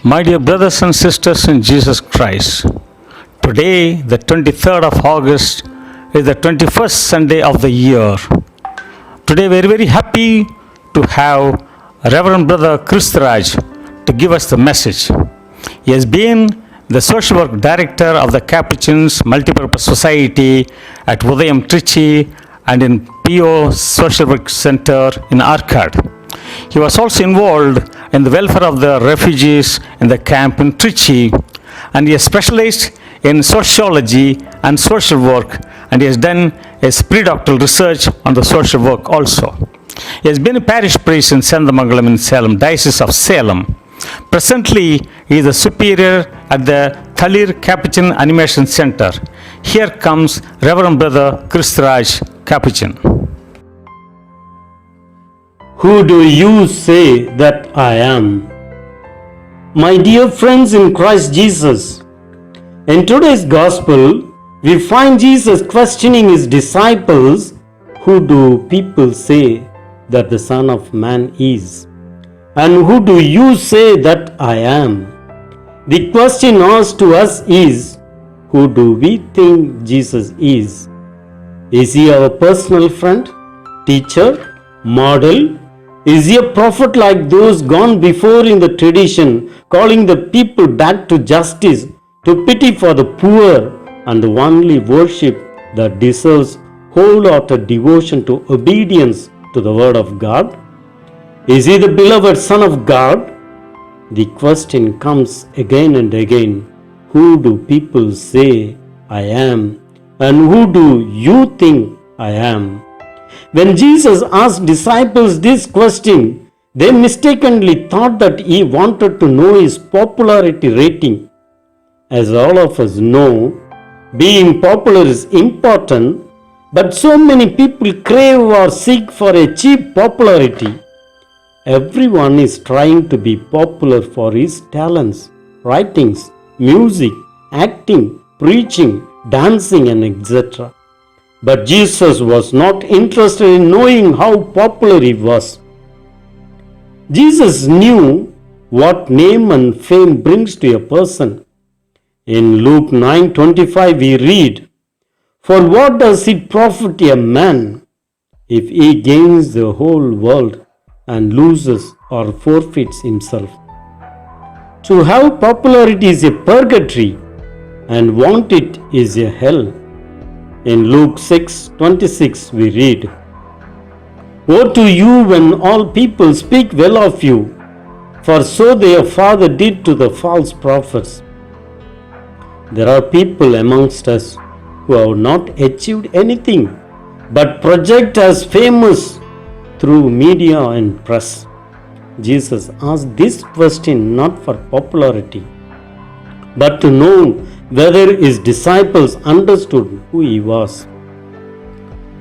My dear brothers and sisters in Jesus Christ, today, the 23rd of August, is the 21st Sunday of the year. Today, we are very happy to have Reverend Brother Kristaraj to give us the message. He has been the social work director of the Capuchins Multipurpose Society at Udayam Trichy and in PO Social Work Center in Arcad. He was also involved in the welfare of the refugees in the camp in Trichy, and he has specialized in sociology and social work, and he has done his pre-doctoral research on the social work also. He has been a parish priest in Sendamangalam in Salem, Diocese of Salem. Presently, he is a superior at the Thalir Capuchin Animation Center. Here comes Reverend Brother Kristaraj, Capuchin. Who do you say that I am? My dear friends in Christ Jesus, in today's Gospel, we find Jesus questioning his disciples, who do people say that the Son of Man is? And who do you say that I am? The question asked to us is, who do we think Jesus is? Is he our personal friend, teacher, model? Is he a prophet like those gone before in the tradition, calling the people back to justice, to pity for the poor, and the only worship that deserves wholehearted devotion to obedience to the Word of God? Is he the beloved Son of God? The question comes again and again. Who do people say I am? And who do you think I am? When Jesus asked disciples this question, they mistakenly thought that he wanted to know his popularity rating. As all of us know, being popular is important, but so many people crave or seek for a cheap popularity. Everyone is trying to be popular for his talents, writings, music, acting, preaching, dancing, and etc. But Jesus was not interested in knowing how popular he was. Jesus knew what name and fame brings to a person. In Luke 9:25 we read, "For what does it profit a man if he gains the whole world and loses or forfeits himself?" To have popularity is a purgatory, and want it is a hell. In Luke 6:26 we read, "Woe to you when all people speak well of you, for so their father did to the false prophets." There are people amongst us who have not achieved anything but project as famous through media and press. Jesus asked this question not for popularity, but to know whether his disciples understood who he was.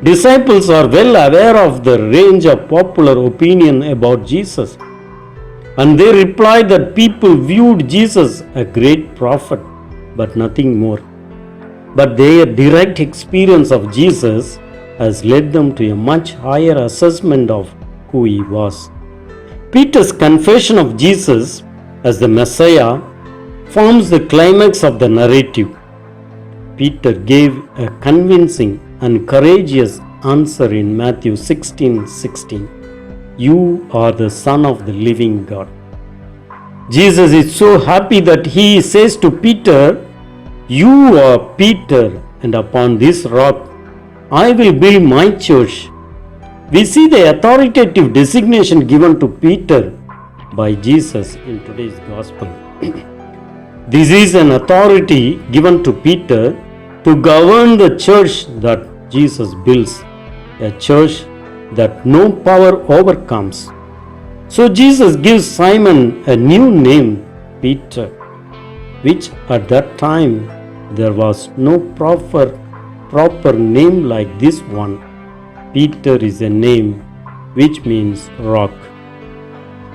Disciples are well aware of the range of popular opinion about Jesus, and they replied that people viewed Jesus a great prophet, but nothing more. But their direct experience of Jesus has led them to a much higher assessment of who he was. Peter's confession of Jesus as the Messiah forms the climax of the narrative. Peter gave a convincing and courageous answer in Matthew 16:16. "You are the Son of the living God." Jesus is so happy that he says to Peter, "You are Peter, and upon this rock I will build my church." We see the authoritative designation given to Peter by Jesus in today's Gospel. This is an authority given to Peter to govern the church that Jesus builds, a church that no power overcomes. So Jesus gives Simon a new name, Peter, which at that time there was no proper name like this one. Peter is a name which means rock.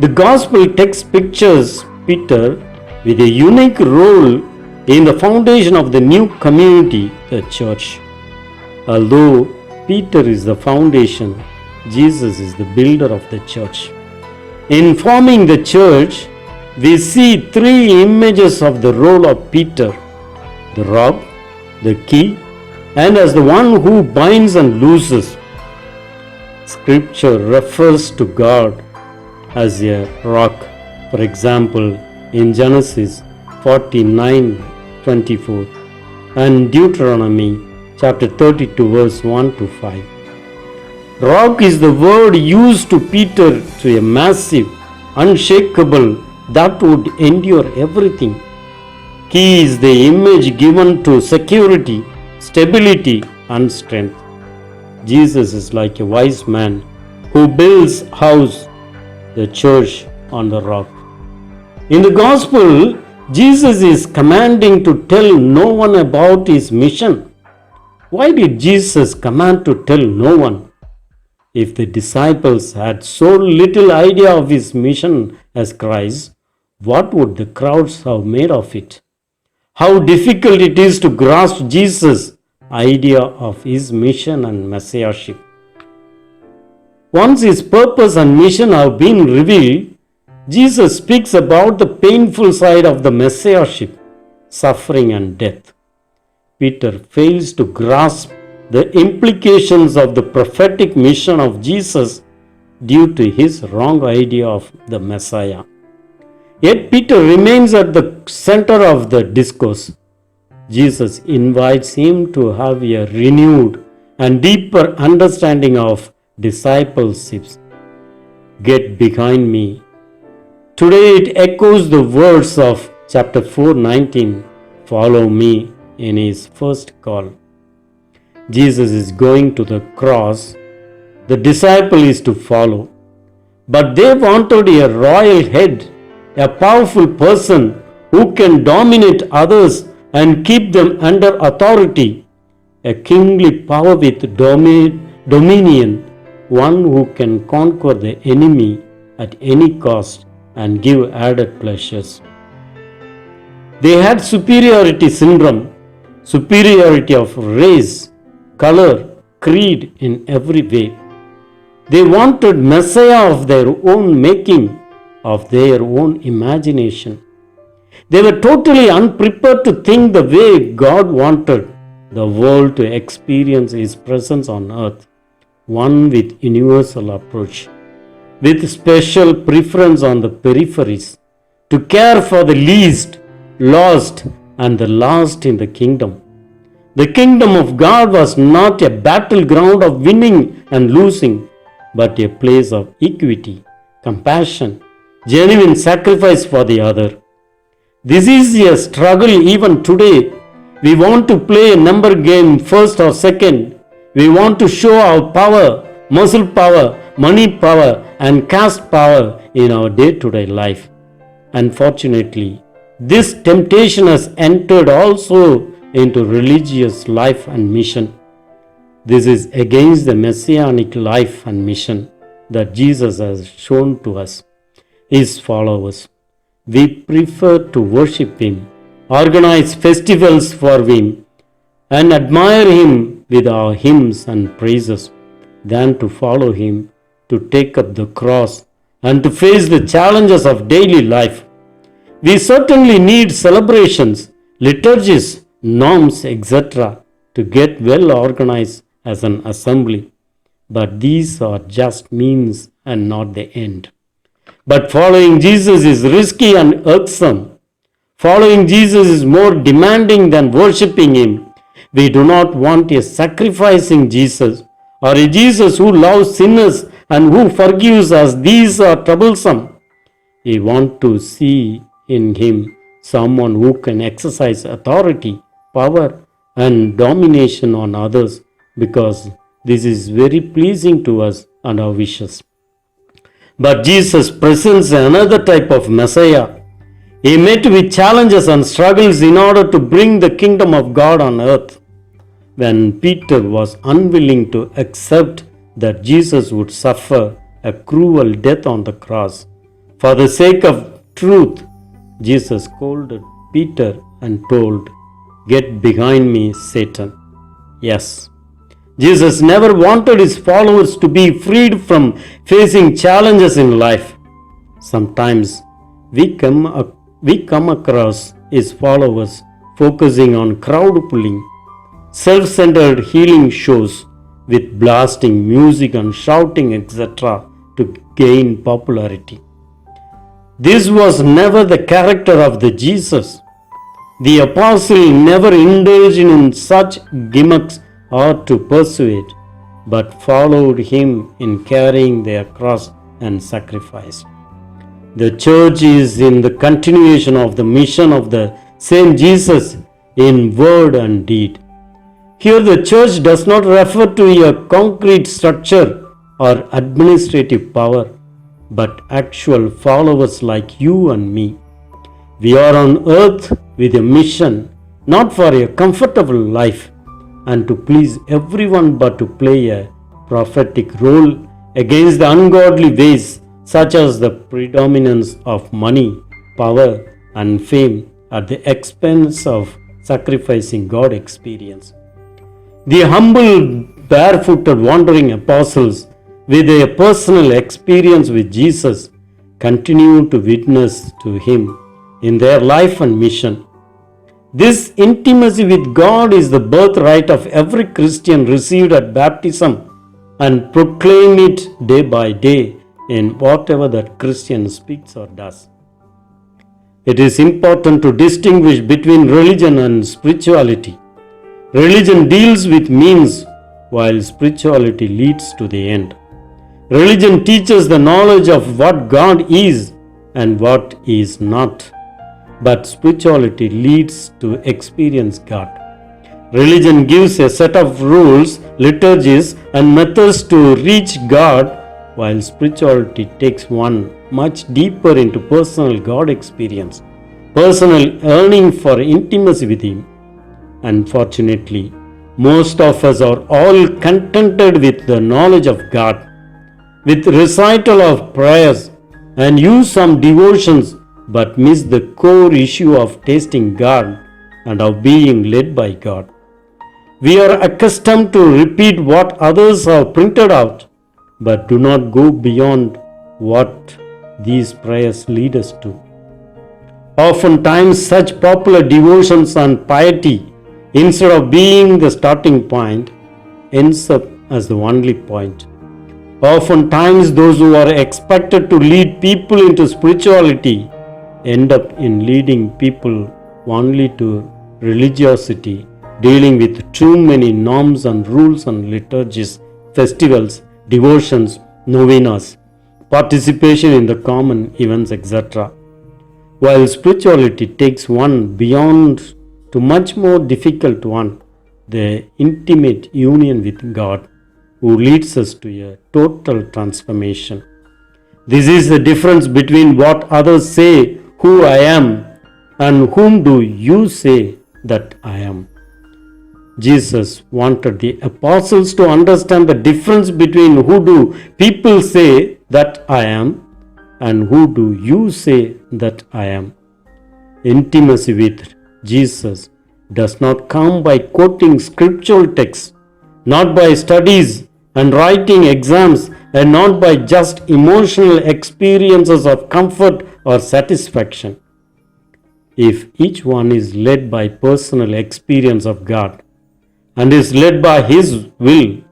The Gospel text pictures Peter with a unique role in the foundation of the new community, the church. Although Peter is the foundation, Jesus is the builder of the church. In forming the church, we see three images of the role of Peter: the rock, the key, and as the one who binds and looses. Scripture refers to God as a rock. For example, in Genesis 49:24 and Deuteronomy chapter 32 verse 1 to 5. Rock is the word used to Peter, to a massive, unshakable that would endure everything. Key is the image given to security, stability, and strength. Jesus is like a wise man who builds house, the church, on the rock. In the gospel, Jesus is commanding to tell no one about his mission. Why did Jesus command to tell no one? If the disciples had so little idea of his mission as Christ, what would the crowds have made of it? How difficult it is to grasp Jesus' idea of his mission and messiahship. Once his purpose and mission have been revealed, Jesus speaks about the painful side of the messiahship, suffering and death. Peter fails to grasp the implications of the prophetic mission of Jesus due to his wrong idea of the Messiah. Yet Peter remains at the center of the discourse. Jesus invites him to have a renewed and deeper understanding of discipleship. Get behind me. Today it echoes the words of chapter 4:19, follow me, in his first call. Jesus is going to the cross. The disciple is to follow. But they wanted a royal head, a powerful person who can dominate others and keep them under authority, a kingly power with dominion, one who can conquer the enemy at any cost and give added pleasures. They had superiority syndrome, superiority of race, color, creed in every way. They wanted Messiah of their own making, of their own imagination. They were totally unprepared to think the way God wanted the world to experience his presence on earth, one with universal approach, with special preference on the peripheries, to care for the least, lost, and the last in the kingdom. The kingdom of God was not a battleground of winning and losing, but a place of equity, compassion, genuine sacrifice for the other. This is a struggle even today. We want to play a number game first or second. We want to show our power, muscle power, money power, and caste power in our day-to-day life. Unfortunately, this temptation has entered also into religious life and mission. This is against the messianic life and mission that Jesus has shown to us, his followers. We prefer to worship him, organize festivals for him, and admire him with our hymns and praises than to follow him, to take up the cross, and to face the challenges of daily life. We certainly need celebrations, liturgies, norms, etc. to get well organized as an assembly. But these are just means and not the end. But following Jesus is risky and irksome. Following Jesus is more demanding than worshipping him. We do not want a sacrificing Jesus or a Jesus who loves sinners and who forgives us. These are troublesome. We want to see in him someone who can exercise authority, power, and domination on others, because this is very pleasing to us and our wishes. But Jesus presents another type of Messiah. He met with challenges and struggles in order to bring the kingdom of God on earth. When Peter was unwilling to accept that Jesus would suffer a cruel death on the cross for the sake of truth, Jesus scolded Peter and told, "Get behind me, Satan." Yes, Jesus never wanted his followers to be freed from facing challenges in life. Sometimes we come across his followers focusing on crowd pulling, self-centered healing shows with blasting music and shouting, etc., to gain popularity. This was never the character of the Jesus. The apostle never indulged in such gimmicks or to persuade, but followed him in carrying their cross and sacrifice. The church is in the continuation of the mission of the same Jesus in word and deed. Here, the church does not refer to a concrete structure or administrative power, but actual followers like you and me. We are on earth with a mission, not for a comfortable life and to please everyone, but to play a prophetic role against the ungodly ways such as the predominance of money, power, and fame at the expense of sacrificing God experience. The humble, barefooted, wandering apostles with a personal experience with Jesus continue to witness to him in their life and mission. This intimacy with God is the birthright of every Christian received at baptism and proclaim it day by day in whatever that Christian speaks or does. It is important to distinguish between religion and spirituality. Religion deals with means while spirituality leads to the end. Religion teaches the knowledge of what God is and what He is not, but spirituality leads to experience God. Religion gives a set of rules, liturgies, and methods to reach God, while spirituality takes one much deeper into personal God experience, personal yearning for intimacy with Him. Unfortunately, most of us are all contented with the knowledge of God, with recital of prayers, and use some devotions, but miss the core issue of tasting God and of being led by God. We are accustomed to repeat what others have printed out, but do not go beyond what these prayers lead us to. Oftentimes, such popular devotions and piety, instead of being the starting point, ends up as the only point. Oftentimes, those who are expected to lead people into spirituality end up in leading people only to religiosity, dealing with too many norms and rules and liturgies, festivals, devotions, novenas, participation in the common events, etc. While spirituality takes one beyond to much more difficult one, the intimate union with God, who leads us to a total transformation. This is the difference between what others say who I am and whom do you say that I am. Jesus wanted the apostles to understand the difference between who do people say that I am and who do you say that I am. Intimacy with Jesus does not come by quoting scriptural texts, not by studies and writing exams, and not by just emotional experiences of comfort or satisfaction. If each one is led by personal experience of God and is led by His will,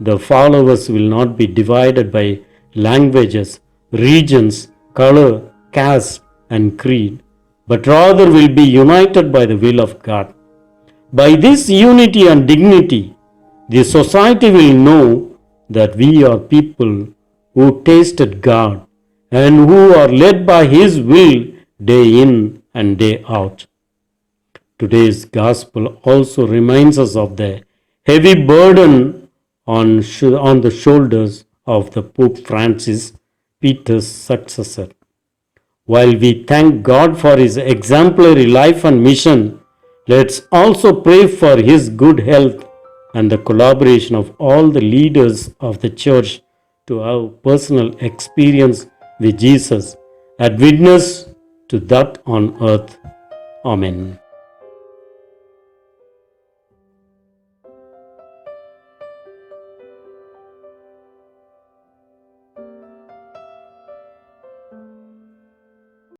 the followers will not be divided by languages, regions, color, caste, and creed, but rather will be united by the will of God. By this unity and dignity, the society will know that we are people who tasted God and who are led by His will day in and day out. Today's gospel also reminds us of the heavy burden on the shoulders of the Pope Francis, Peter's successor. While we thank God for his exemplary life and mission, let's also pray for his good health and the collaboration of all the leaders of the church to have personal experience with Jesus and witness to that on earth. Amen.